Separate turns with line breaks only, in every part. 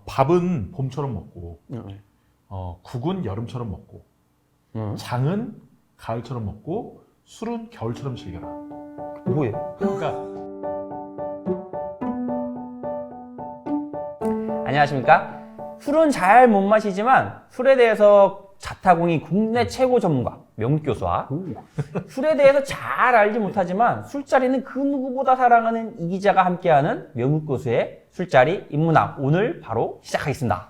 밥은 봄처럼 먹고, 국은 여름처럼 먹고, 장은 가을처럼 먹고, 술은 겨울처럼 즐겨라.
뭐예요?
그러니까
안녕하십니까? 술은 잘 못 마시지만 술에 대해서 자타공인 국내 최고 전문가 명교수와 술에 대해서 잘 알지 못하지만 술자리는 그 누구보다 사랑하는 이 기자가 함께하는 명교수의 술자리 입문학 오늘 바로 시작하겠습니다.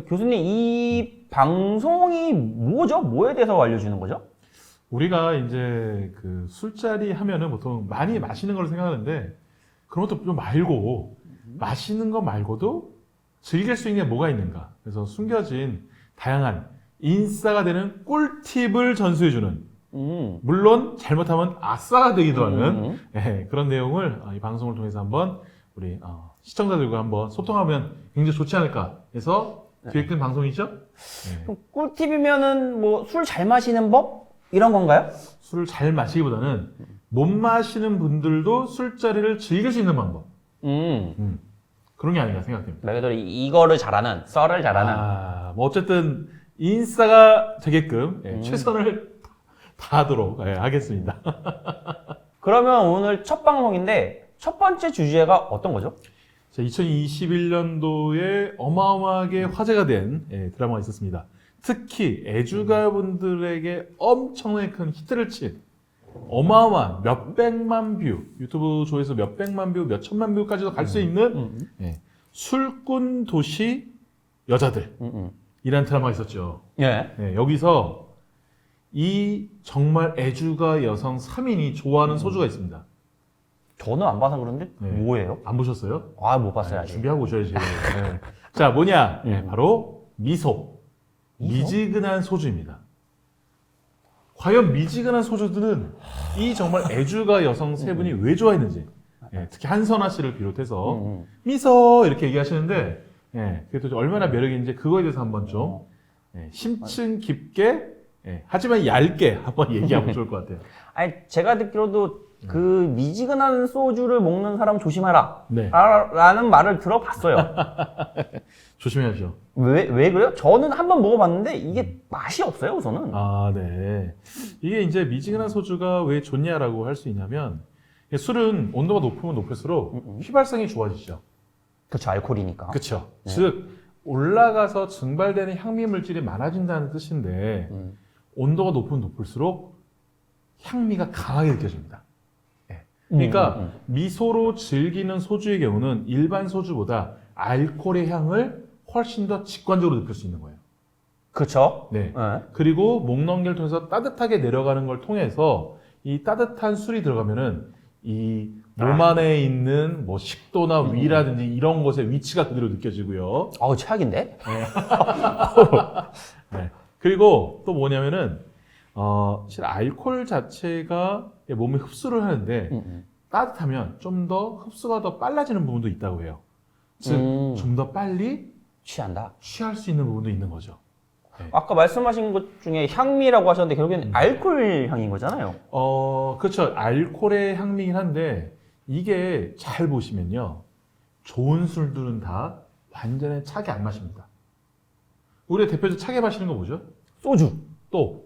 교수님, 이 방송이 뭐죠? 뭐에 대해서 알려주는 거죠?
우리가 이제 그 술자리 하면은 보통 많이 마시는 걸 생각하는데 그런 것도 좀 말고 마시는 거 말고도 즐길 수 있는 게 뭐가 있는가. 그래서 숨겨진 다양한 인싸가 되는 꿀팁을 전수해주는 물론 잘못하면 아싸가 되기도 하는 그런 내용을 이 방송을 통해서 한번 우리 시청자들과 한번 소통하면 굉장히 좋지 않을까 해서 기획된 방송이죠.
그럼 꿀팁이면은 뭐 술 잘 마시는 법? 이런 건가요?
술을 잘 마시기보다는 못 마시는 분들도 술자리를 즐길 수 있는 방법. 그런 게 아닌가 생각됩니다.
말 그대로 이거를 잘하는, 썰을 잘하는.
뭐 어쨌든 인싸가 되게끔 최선을 다하도록 하겠습니다.
그러면 오늘 첫 방송인데 첫 번째 주제가 어떤 거죠?
2021년도에 어마어마하게 화제가 된 드라마가 있었습니다. 특히 애주가분들에게 엄청나게 큰 히트를 친 어마어마한 몇백만 뷰, 유튜브 조회수 몇백만 뷰, 몇천만 뷰까지도 갈 수 있는 술꾼 도시 여자들 이라는 드라마가 있었죠. 여기서 이 정말 애주가 여성 3인이 좋아하는 소주가 있습니다.
저는 안 봐서 그런데 뭐예요?
안 보셨어요?
아, 못 봤어요 아직.
준비하고 오셔야지. 자, 뭐냐? 바로 미소. 미지근한 소주입니다. 과연 미지근한 소주들은 이 정말 애주가 여성 세 분이 왜 좋아했는지, 특히 한선아 씨를 비롯해서 미소 이렇게 얘기하시는데, 그게 얼마나 매력이 있는지 그거에 대해서 한번 좀 심층 깊게, 하지만 얇게 한번 얘기하면 좋을 것 같아요.
아니, 제가 듣기로도 그 미지근한 소주를 먹는 사람 조심하라 라는 말을 들어봤어요.
조심해야죠.
왜 그래요? 저는 한번 먹어봤는데 이게 맛이 없어요, 우선은.
네. 이게 이제 미지근한 소주가 왜 좋냐라고 할 수 있냐면, 술은 온도가 높으면 높을수록 휘발성이 좋아지죠.
그렇죠, 알코올이니까.
그렇죠. 즉 올라가서 증발되는 향미 물질이 많아진다는 뜻인데 온도가 높으면 높을수록 향미가 강하게 느껴집니다. 그러니까 미소로 즐기는 소주의 경우는 일반 소주보다 알코올의 향을 훨씬 더 직관적으로 느낄 수 있는 거예요.
그렇죠.
그리고 목 넘기를 통해서 따뜻하게 내려가는 걸 통해서 이 따뜻한 술이 들어가면은 이 몸 안에 있는 뭐 식도나 위라든지 이런 곳의 위치가 그대로 느껴지고요.
아우, 최악인데?
그리고 또 뭐냐면은 사실 알코올 자체가 몸에 흡수를 하는데 따뜻하면 좀 더 흡수가 더 빨라지는 부분도 있다고 해요. 즉 좀 더 빨리
취한다.
취할 수 있는 부분도 있는 거죠.
아까 말씀하신 것 중에 향미라고 하셨는데 결국엔 알코올 향인 거잖아요.
그렇죠. 알코올의 향미긴 한데 이게 잘 보시면요. 좋은 술들은 다 완전히 차게 안 마십니다. 우리가 대표적으로 차게 마시는 거 뭐죠?
소주,
또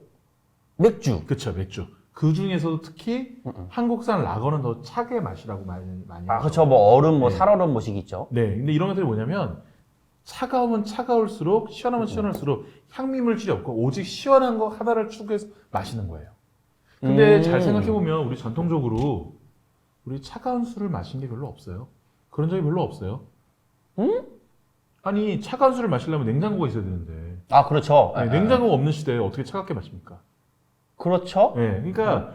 맥주.
그렇죠, 맥주. 그 중에서도 특히 한국산 라거는 더 차게 마시라고 많이 하죠.
그렇죠. 뭐 얼음, 뭐 살얼음 뭐식 있죠.
근데 이런 것들이 뭐냐면 차가우면 차가울수록 시원하면 시원할수록 향미 물질이 없고 오직 시원한 거 하나를 추구해서 마시는 거예요. 근데 잘 생각해 보면 우리 전통적으로 우리 차가운 술을 마신 게 별로 없어요. 그런 적이 별로 없어요. 아니 차가운 술을 마시려면 냉장고가 있어야 되는데.
그렇죠.
냉장고가 없는 시대에 어떻게 차갑게 마십니까?
그렇죠.
그러니까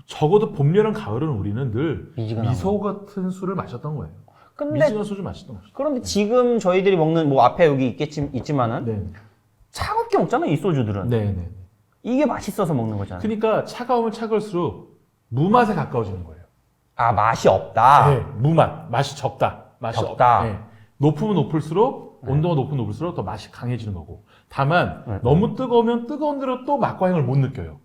적어도 봄, 여름, 가을은 우리는 늘
미지근한
미소 같은 술을 마셨던 거예요.
근데
미지근한 소주 마셨던 거죠.
그런데 지금 저희들이 먹는 뭐 앞에 여기 있지만은 차갑게 먹잖아요, 이 소주들은. 이게 맛있어서 먹는 거잖아요.
그러니까 차가우면 차가울수록 무맛에 가까워지는 거예요.
맛이 없다.
무맛, 맛이 적다. 맛이
적다.
높으면 높을수록 온도가 높으면 높을수록 더 맛이 강해지는 거고. 다만 너무 뜨거우면 뜨거운 대로 또 맛과 향을 못 느껴요.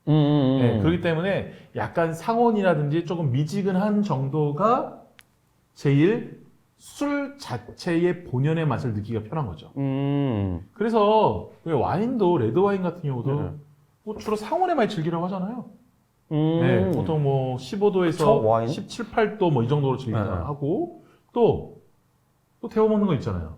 그렇기 때문에 약간 상온이라든지 조금 미지근한 정도가 제일 술 자체의 본연의 맛을 느끼기가 편한 거죠. 그래서 왜 와인도 레드 와인 같은 경우도 뭐 주로 상온에 많이 즐기라고 하잖아요. 네, 보통 뭐 15도에서
와인?
17, 8도 뭐 이 정도로 즐긴다 하고 또 데워 먹는 거 있잖아요.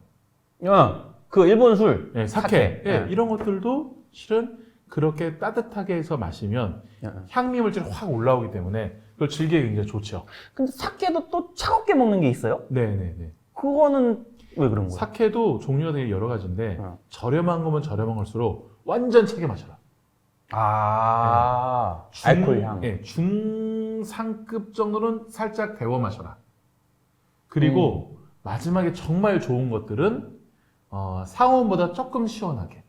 그 일본 술.
네, 사케. 네,
네.
이런 것들도 실은 그렇게 따뜻하게 해서 마시면 향미 물질이 확 올라오기 때문에 그걸 즐기기 굉장히 좋죠.
근데 사케도 또 차갑게 먹는 게 있어요?
네네네.
그거는 왜 그런 거예요?
사케도 종류가 되게 여러 가지인데
어.
저렴한 거면 저렴한 걸수록 완전 차게 마셔라.
알코올 향.
네, 중상급 정도는 살짝 데워 마셔라. 그리고 마지막에 정말 좋은 것들은 상온보다 조금 시원하게.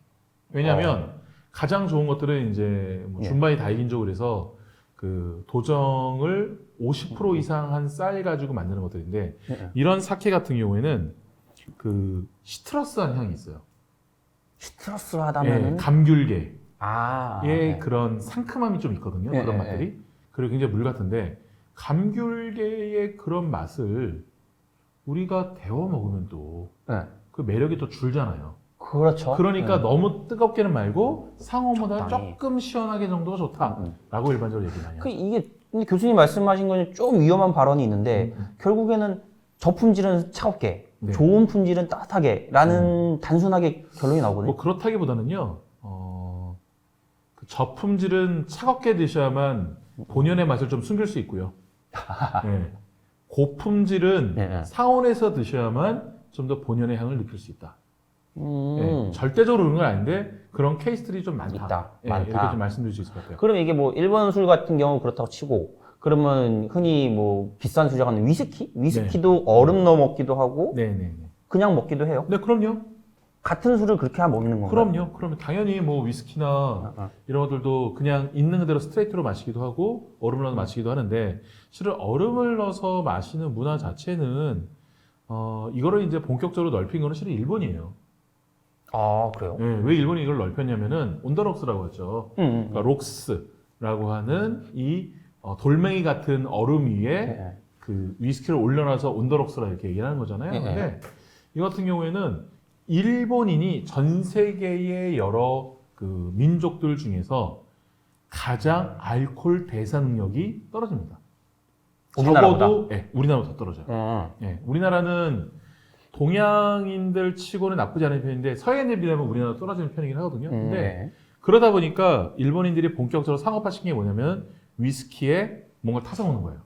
왜냐하면 가장 좋은 것들은 이제 뭐
예.
준바이 다이긴족을 해서 그 도정을 50% 이상 한 쌀 가지고 만드는 것들인데 이런 사케 같은 경우에는 그 시트러스한 향이 있어요.
시트러스하다면은
예, 감귤계.
네.
그런 상큼함이 좀 있거든요.
예,
그런
예,
맛들이. 그리고 굉장히 물 같은데 감귤계의 그런 맛을 우리가 데워 먹으면 또 그
네.
매력이 또 줄잖아요.
그렇죠.
그러니까
네.
너무 뜨겁게는 말고 상온보다
적당히.
조금 시원하게 정도가 좋다라고 일반적으로 얘기를 많이 하죠.
이게 근데 교수님 말씀하신 거는 좀 위험한 발언이 있는데 결국에는 저품질은 차갑게,
네.
좋은 품질은 따뜻하게라는 단순하게 결론이 나오거든요.
뭐 그렇다기보다는요. 그 저품질은 차갑게 드셔야만 본연의 맛을 좀 숨길 수 있고요. 네. 고품질은
네, 네.
상온에서 드셔야만 좀 더 본연의 향을 느낄 수 있다. 네.
음.
절대적으로 그런 건 아닌데 그런 케이스들이 좀 많다.
있다.
네,
많다.
이렇게 좀 말씀드릴 수 있을 것 같아요.
그럼 이게 뭐 일본 술 같은 경우 그렇다고 치고 그러면 흔히 뭐 비싼 술이라고 하는 위스키도 얼음 넣어 먹기도 하고
네네네.
그냥 먹기도 해요.
네, 그럼요.
같은 술을 그렇게 먹는 건가요?
그럼요. 당연히 뭐 위스키나 이런 것들도 그냥 있는 그대로 스트레이트로 마시기도 하고 얼음을 넣어서 마시기도 하는데 실은 얼음을 넣어서 마시는 문화 자체는 이거를 이제 본격적으로 넓힌 거는 실은 일본이에요.
그래요?
네, 왜 일본이 이걸 넓혔냐면은 온더록스라고 하죠. 그러니까 록스라고 하는 이 돌멩이 같은 얼음 위에
네.
그 위스키를 올려놔서 온더록스라 이렇게 얘기를 하는 거잖아요.
네.
근데 이 같은 경우에는 일본인이 전 세계의 여러 그 민족들 중에서 가장 알코올 대사 능력이 떨어집니다.
우리나라보다?
적어도 우리나라보다 더 떨어져요. 우리나라는 동양인들 치고는 나쁘지 않은 편인데 서양인에 비하면 우리나라가 떨어지는 편이긴 하거든요. 근데 그러다 보니까 일본인들이 본격적으로 상업화시킨 게 뭐냐면 위스키에 뭔가 타서 먹는 거예요.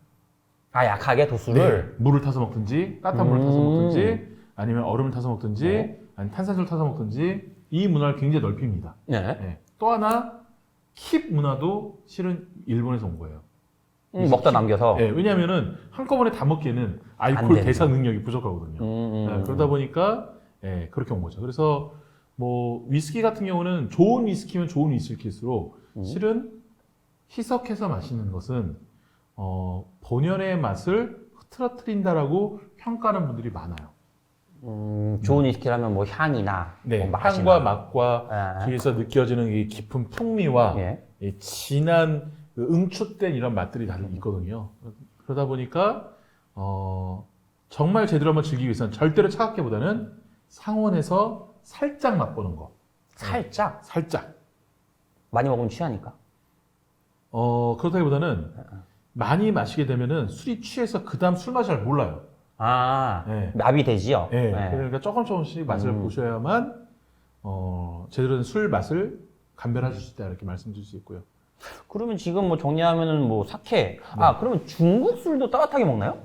약하게 도수를?
물을 타서 먹든지 따뜻한 물을 타서 먹든지 아니면 얼음을 타서 먹든지 아니면 탄산수를 타서 먹든지 이 문화를 굉장히 넓힙니다. 또 하나 킵 문화도 실은 일본에서 온 거예요.
먹다 남겨서?
왜냐하면은 한꺼번에 다 먹기에는
안
알코올
되죠.
대사 능력이 부족하거든요. 그러다 보니까 그렇게 온 거죠. 그래서 뭐 위스키 같은 경우는 좋은 위스키면 좋은 위스키일수록 실은 희석해서 마시는 것은 본연의 맛을 흐트러뜨린다라고 평가하는 분들이 많아요.
좋은 위스키라면 뭐 향이나 뭐 맛이나.
향과 맛과 뒤에서 느껴지는 이 깊은 풍미와 이 진한 그 응축된 이런 맛들이 다 있거든요. 그러다 보니까 정말 제대로 한번 즐기기 위해서는 절대로 차갑게보다는 상온에서 살짝 맛보는 거.
살짝?
살짝.
많이 먹으면 취하니까.
그렇다기보다는 많이 마시게 되면은 술이 취해서 그 다음 술 맛을 잘 몰라요.
마비되지요?
그러니까 조금씩 맛을 보셔야만 제대로 된 술 맛을 감별하실 수 있다 이렇게 말씀드릴 수 있고요.
그러면 지금 뭐 정리하면은 뭐 사케. 그러면 중국 술도 따뜻하게 먹나요?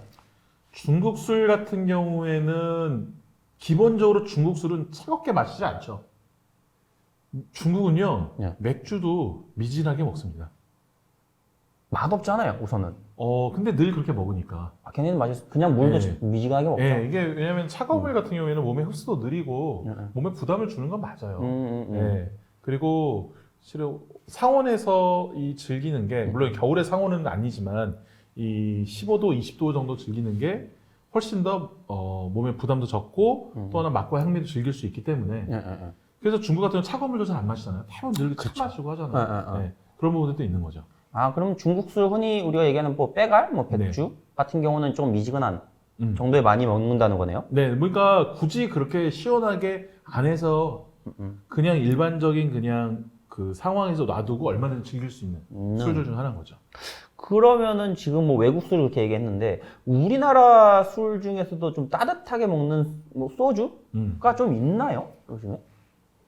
중국 술 같은 경우에는 기본적으로 중국 술은 차갑게 마시지 않죠. 중국은요, 맥주도 미진하게 먹습니다.
맛없잖아요, 우선은.
근데 늘 그렇게 먹으니까.
걔네는 맛있어. 그냥 물도 미지근하게 먹죠.
이게 왜냐면 차가운 물 같은 경우에는 몸에 흡수도 느리고 몸에 부담을 주는 건 맞아요. 그리고 실은 상온에서 이 즐기는 게 물론 겨울에 상온은 아니지만 이 15도, 20도 정도 즐기는 게 훨씬 더 몸에 부담도 적고 또 하나 맛과 향미도 즐길 수 있기 때문에 그래서 중국 같은 경우는 차가운 물도 잘 안 마시잖아요. 대부분 늘 차 마시고 하잖아요. 그런 부분들도 있는 거죠.
그럼 중국 술 흔히 우리가 얘기하는 뭐 빼갈, 뭐 백주 같은 경우는 좀 미지근한 정도에 많이 먹는다는 거네요.
네, 그러니까 굳이 그렇게 시원하게 안 해서 그냥 일반적인 그냥 그 상황에서 놔두고 얼마든지 즐길 수 있는 술들 중 하나인 거죠.
그러면은 지금 뭐 외국 술을 그렇게 얘기했는데 우리나라 술 중에서도 좀 따뜻하게 먹는 뭐 소주가 좀 있나요? 요즘에?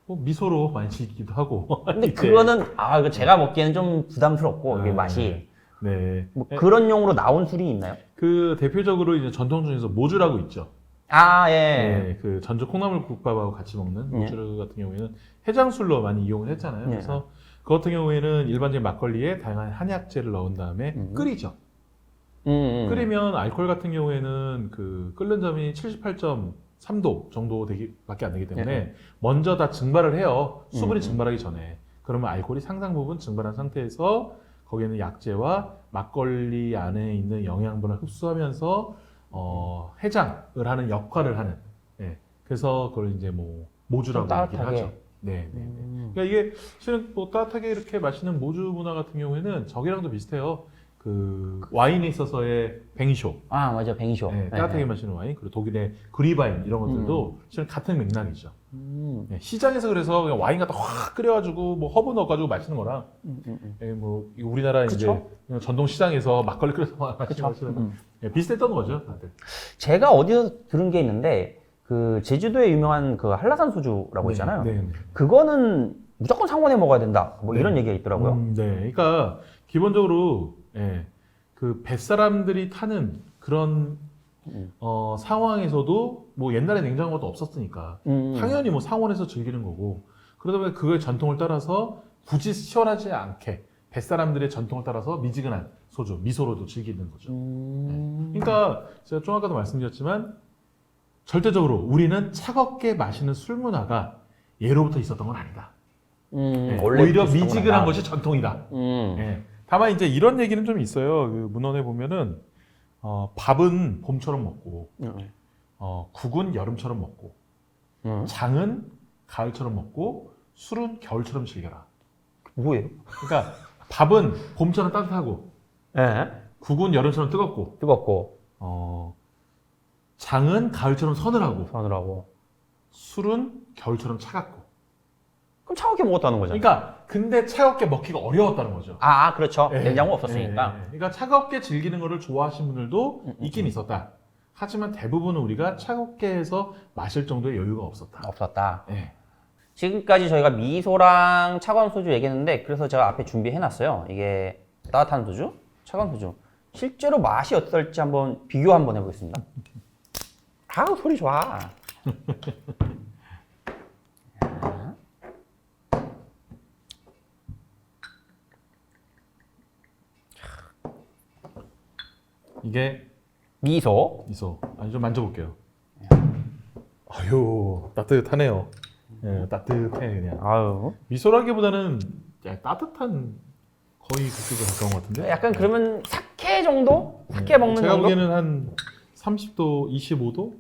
뭐 미소로 많이 즐기기도 하고.
근데
이제.
그거는 이거 제가 먹기에는 좀 부담스럽고 이게 맛이
네.
뭐 그런 용으로 나온 술이 있나요?
그 대표적으로 이제 전통 중에서 모주라고 있죠.
아, 예.
네, 그 전주 콩나물 국밥하고 같이 먹는 모주 같은 경우에는 해장술로 많이 이용을 했잖아요. 그래서 그 같은 경우에는 일반적인 막걸리에 다양한 한약재를 넣은 다음에 끓이죠. 끓이면 알코올 같은 경우에는 그 끓는 점이 78.3도 정도 밖에 안 되기 때문에 먼저 다 증발을 해요. 수분이 증발하기 전에. 그러면 알코올이 상당 부분 증발한 상태에서 거기에는 약재와 막걸리 안에 있는 영양분을 흡수하면서 해장을 하는 역할을 하는. 예. 그래서 그걸 이제 뭐 모주라고 얘기를 하죠. 네. 그러니까 이게 실은 뭐 따뜻하게 이렇게 마시는 모주 문화 같은 경우에는 저기랑도 비슷해요. 그 와인에 있어서의 뱅쇼.
아, 맞아. 뱅쇼.
네, 따뜻하게 마시는 와인, 그리고 독일의 그리바인 이런 것들도 실은 같은 맥락이죠. 네, 시장에서 그래서 그냥 와인 갖다 확 끓여가지고 뭐 허브 넣어가지고 마시는 거랑, 뭐 우리나라 이제 전통 시장에서 막걸리 끓여서 마시는 거 비슷했던 거죠, 다들.
제가 어디서 들은 게 있는데 그 제주도에 유명한 그 한라산 소주라고 있잖아요. 그거는 무조건 상온에 먹어야 된다. 뭐 이런 얘기가 있더라고요.
네, 그러니까 기본적으로 그 뱃사람들이 타는 그런 상황에서도 뭐 옛날에 냉장고도 없었으니까 당연히 뭐 상온에서 즐기는 거고, 그러다 보니 그거의 전통을 따라서 굳이 시원하지 않게 뱃사람들의 전통을 따라서 미지근한 소주, 미소로도 즐기는 거죠. 그러니까 제가 좀 아까도 말씀드렸지만 절대적으로 우리는 차갑게 마시는 술 문화가 예로부터 있었던 건 아니다. 오히려 미지근한 것이 전통이다. 다만 이제 이런 얘기는 좀 있어요. 그 문헌에 보면은 밥은 봄처럼 먹고, 국은 여름처럼 먹고, 장은 가을처럼 먹고, 술은 겨울처럼 즐겨라.
뭐예요?
그러니까 밥은 봄처럼 따뜻하고, 국은 여름처럼 뜨겁고, 장은 가을처럼 서늘하고, 술은 겨울처럼 차갑고.
그럼 차갑게 먹었다는 거잖아요.
그러니까 근데 차갑게 먹기가 어려웠다는 거죠.
그렇죠. 냉장고 없었으니까.
그러니까 차갑게 즐기는 거를 좋아하시는 분들도 있긴 있었다. 하지만 대부분은 우리가 차갑게 해서 마실 정도의 여유가 없었다.
지금까지 저희가 미소랑 차가운 소주 얘기했는데, 그래서 제가 앞에 준비해놨어요. 이게 따뜻한 소주, 차가운 소주. 실제로 맛이 어떨지 한번 비교 한번 해보겠습니다. 소리 좋아.
이게
미소.
아니 좀 만져볼게요. 아유 따뜻하네요. 따뜻해 그냥. 미소라기보다는 따뜻한 거의 그쪽에 가까운 것 같은데.
약간 그러면 사케 정도? 사케 먹는
제가
정도?
보기에는 한 30도, 25도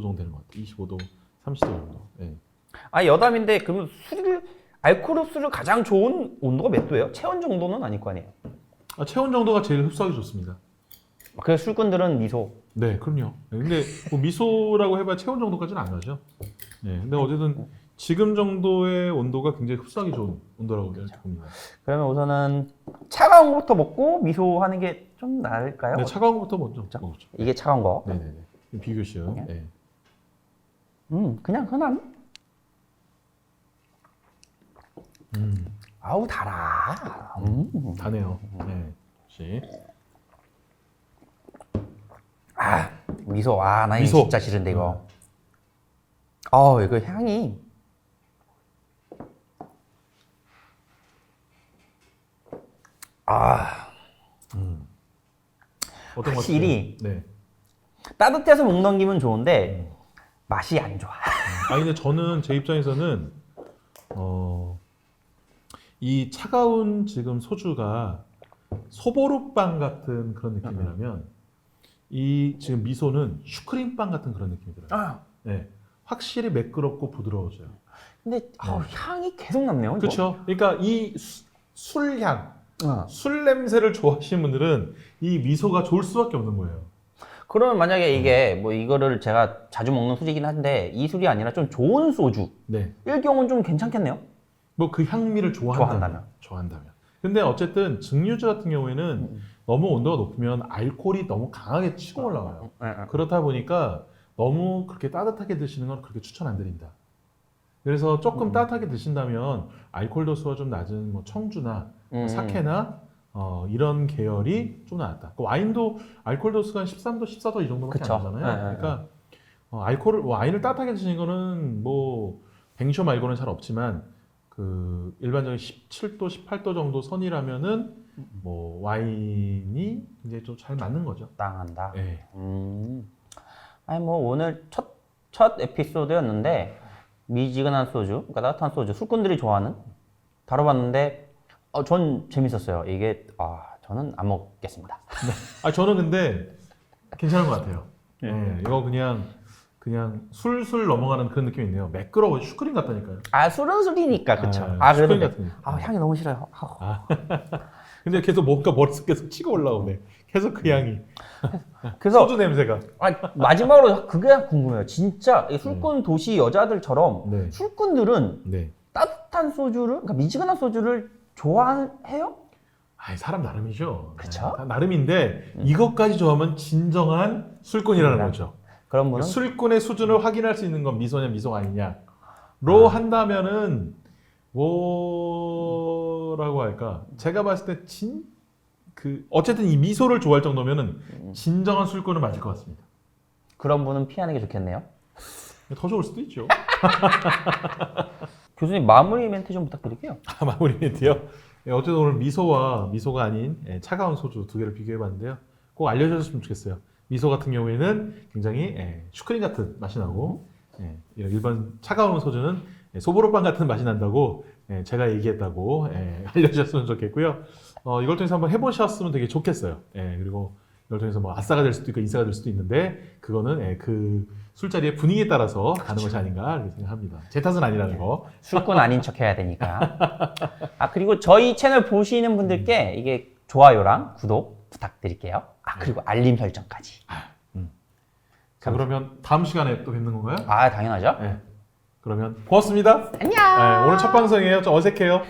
정도 되는 것 같아요. 25도, 30도 정도.
여담인데 그러면 알코올 흡수를 가장 좋은 온도가 몇 도예요? 체온 정도는 아닐 거 아니에요?
체온 정도가 제일 흡수하기 좋습니다.
그래서 술꾼들은 미소.
네, 그럼요. 근데 뭐 미소라고 해봐야 체온 정도까지는 안 가죠. 근데 어쨌든 지금 정도의 온도가 굉장히 흡수하기 좋은 온도라고 이렇게 봅니다.
그러면 우선은 차가운 것부터 먹고 미소 하는 게 좀 나을까요?
네, 차가운 것부터 먼저 먹죠.
이게 차가운 거.
네네네. 비교시요.
그냥 흔한. 달아.
다네요. 역시.
미소. 나 이거
미소.
진짜 싫은데 이거. 이거 향이.
어떤 것
확실히
같아요? 네.
따뜻해서 목 넘기면 좋은데 맛이 안 좋아.
근데 저는 제 입장에서는 이 차가운 지금 소주가 소보루빵 같은 그런 느낌이라면 이 지금 미소는 슈크림빵 같은 그런 느낌이 들어요. 확실히 매끄럽고 부드러워져요.
근데 향이 계속 남네요. 이거?
그렇죠. 그러니까 이 술향, 술 냄새를 좋아하시는 분들은 이 미소가 좋을 수밖에 없는 거예요.
그러면 만약에 이게 뭐 이거를 제가 자주 먹는 술이긴 한데 이 술이 아니라 좀 좋은 소주
네.
일 경우는 좀 괜찮겠네요.
뭐 그 향미를
좋아한다면.
좋아한다면. 근데 어쨌든 증류주 같은 경우에는 너무 온도가 높으면 알코올이 너무 강하게 치고 올라와요. 그렇다 보니까 너무 그렇게 따뜻하게 드시는 건 그렇게 추천 안 드립니다. 그래서 조금 따뜻하게 드신다면 알코올 도수가 좀 낮은 뭐 청주나 사케나 이런 계열이 좀 낫다. 그 와인도 알코올 도수가 한 13도, 14도 이 정도밖에
그쵸.
안 나잖아요. 그러니까 와인을 따뜻하게 드시는 거는 뭐 뱅쇼 말고는 잘 없지만 그 일반적인 17도, 18도 정도 선이라면은 뭐 와인이 이제 좀 잘 맞는 거죠.
땅한다.
네.
아니 뭐 오늘 첫 에피소드였는데 미지근한 소주, 그러니까 따뜻한 소주, 술꾼들이 좋아하는 다뤄봤는데 전 재밌었어요. 이게 저는 안 먹겠습니다.
저는 근데 괜찮은 것 같아요. 네. 이거 그냥 술술 넘어가는 그런 느낌이 있네요. 매끄러워 슈크림 같다니까요.
술은 술이니까 그쵸.
슈크림
그래도
같은 느낌.
향이 너무 싫어요.
근데 계속 뭔가 머릿속 계속 치고 올라오네. 계속 그 향이.
그래서
소주 냄새가.
마지막으로 그게 궁금해요. 진짜 이 술꾼 도시 여자들처럼
네.
술꾼들은
네.
따뜻한 소주를, 그러니까 미지근한 소주를 좋아해요?
사람 나름이죠.
그쵸?
다 나름인데 이것까지 좋아하면 진정한 술꾼이라는 거죠.
그런 분은
술꾼의 수준을 확인할 수 있는 건 미소냐 미소가 아니냐로 한다면은 뭐라고 할까? 제가 봤을 때 어쨌든 이 미소를 좋아할 정도면은 진정한 술꾼은 맞을 것 같습니다.
그런 분은 피하는 게 좋겠네요.
더 좋을 수도 있죠.
교수님 마무리 멘트 좀 부탁드릴게요.
마무리 멘트요. 어쨌든 오늘 미소와 미소가 아닌 차가운 소주 두 개를 비교해봤는데요. 꼭 알려주셨으면 좋겠어요. 미소 같은 경우에는 굉장히 슈크림 같은 맛이 나고 이런 일반 차가운 소주는 소보로빵 같은 맛이 난다고 제가 얘기했다고 알려주셨으면 좋겠고요. 이걸 통해서 한번 해보셨으면 되게 좋겠어요. 그리고 이걸 통해서 뭐 아싸가 될 수도 있고 인싸가 될 수도 있는데 그거는 그 술자리의 분위기에 따라서 가는 것이 아닌가 이렇게 생각합니다. 제 탓은 아니라는 거.
술꾼 아닌 척 해야 되니까. 그리고 저희 채널 보시는 분들께 이게 좋아요랑 구독 부탁드릴게요. 그리고 알림 설정까지.
자, 그러면 다음 시간에 또 뵙는 건가요?
당연하죠.
그러면 고맙습니다.
안녕.
오늘 첫 방송이에요. 좀 어색해요.